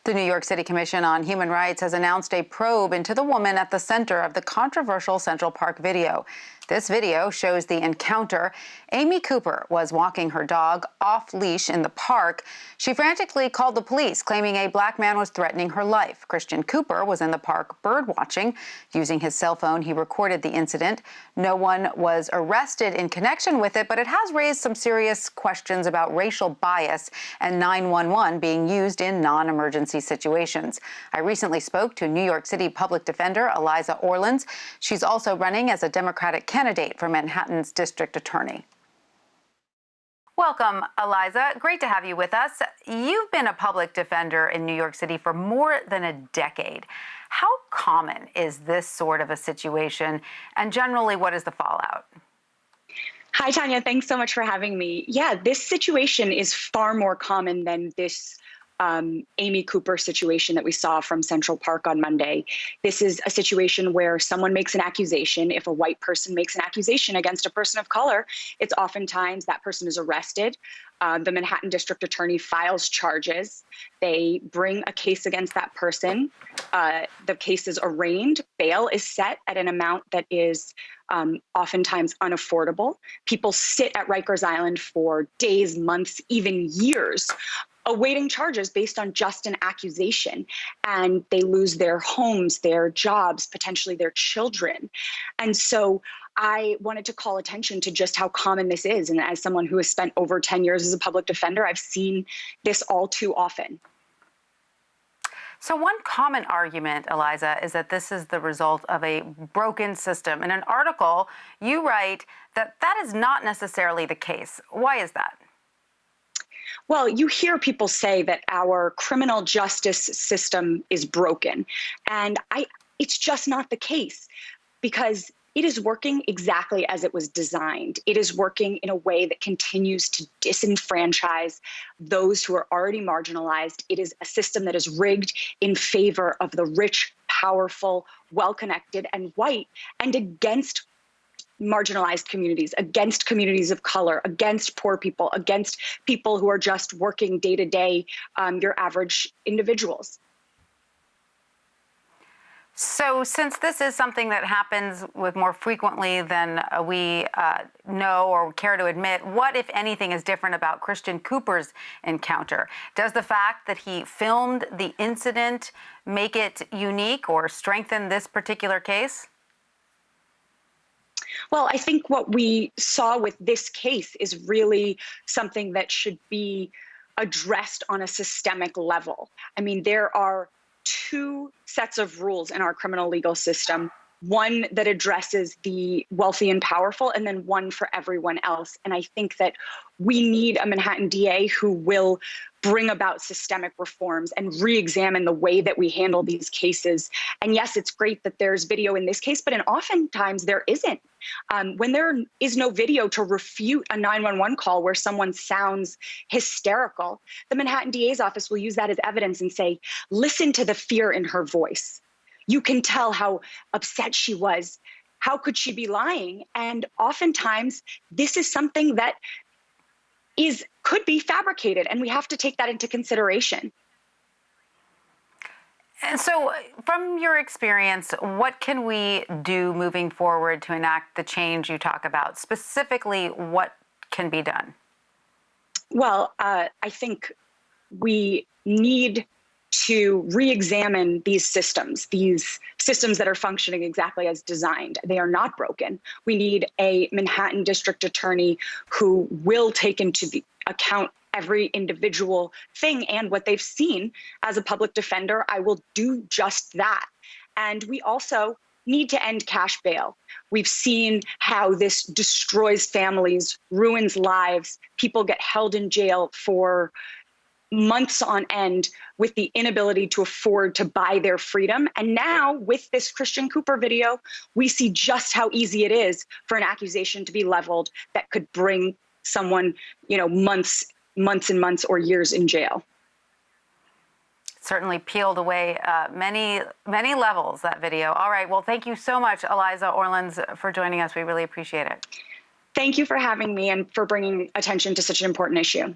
The New York City Commission on Human Rights has announced a probe into the woman at the center of the controversial Central Park video. This video shows the encounter. Amy Cooper was walking her dog off leash in the park. She frantically called the police, claiming a black man was threatening her life. Christian Cooper was in the park bird watching. Using his cell phone, he recorded the incident. No one was arrested in connection with it, but it has raised some serious questions about racial bias and 911 being used in non-emergency situations. I recently spoke to New York City Public Defender Eliza Orlins. She's also running as a Democratic candidate for Manhattan's district attorney. Welcome, Eliza. Great to have you with us. You've been a public defender in New York City for more than a decade. How common is this sort of a situation, and generally, what is the fallout? Hi, Tanya. Thanks so much for having me. Yeah, this situation is far more common than this Amy Cooper situation that we saw from Central Park on Monday. This is a situation where someone makes an accusation. If a white person makes an accusation against a person of color, it's oftentimes that person is arrested. The Manhattan district attorney files charges. They bring a case against that person. The case is arraigned. Bail is set at an amount that is oftentimes unaffordable. People sit at Rikers Island for days, months, even years, awaiting charges based on just an accusation, and they lose their homes, their jobs, potentially their children. And so I wanted to call attention to just how common this is. And as someone who has spent over 10 years as a public defender, I've seen this all too often. So one common argument, Eliza, is that this is the result of a broken system. In an article, you write that that is not necessarily the case. Why is that? Well, you hear people say that our criminal justice system is broken, and it's just not the case, because it is working exactly as it was designed. It is working in a way that continues to disenfranchise those who are already marginalized. It is a system that is rigged in favor of the rich, powerful, well-connected, and white, and against marginalized communities, against communities of color, against poor people, against people who are just working day to day, your average individuals. So since this is something that happens with more frequently than we know or care to admit, what, if anything, is different about Christian Cooper's encounter? Does the fact that he filmed the incident make it unique or strengthen this particular case? Well, I think what we saw with this case is really something that should be addressed on a systemic level. I mean, there are two sets of rules in our criminal legal system, one that addresses the wealthy and powerful, and then one for everyone else. And I think that we need a Manhattan DA who will bring about systemic reforms and re-examine the way that we handle these cases. And yes, it's great that there's video in this case, but oftentimes there isn't. When there is no video to refute a 911 call where someone sounds hysterical, the Manhattan DA's office will use that as evidence and say, listen to the fear in her voice. You can tell how upset she was. How could she be lying? And oftentimes this is something that could be fabricated, and we have to take that into consideration. And so from your experience, what can we do moving forward to enact the change you talk about? Specifically, what can be done? Well, I think we need to re-examine these systems that are functioning exactly as designed. They are not broken. We need a Manhattan district attorney who will take into account every individual thing and what they've seen. As a public defender, I will do just that. And we also need to end cash bail. We've seen how this destroys families, ruins lives. People get held in jail for months on end with the inability to afford to buy their freedom. And now with this Christian Cooper video, we see just how easy it is for an accusation to be leveled that could bring someone, months and months or years in jail. Certainly peeled away many levels, that video. All right. Well, thank you so much, Eliza Orlins, for joining us. We really appreciate it. Thank you for having me and for bringing attention to such an important issue.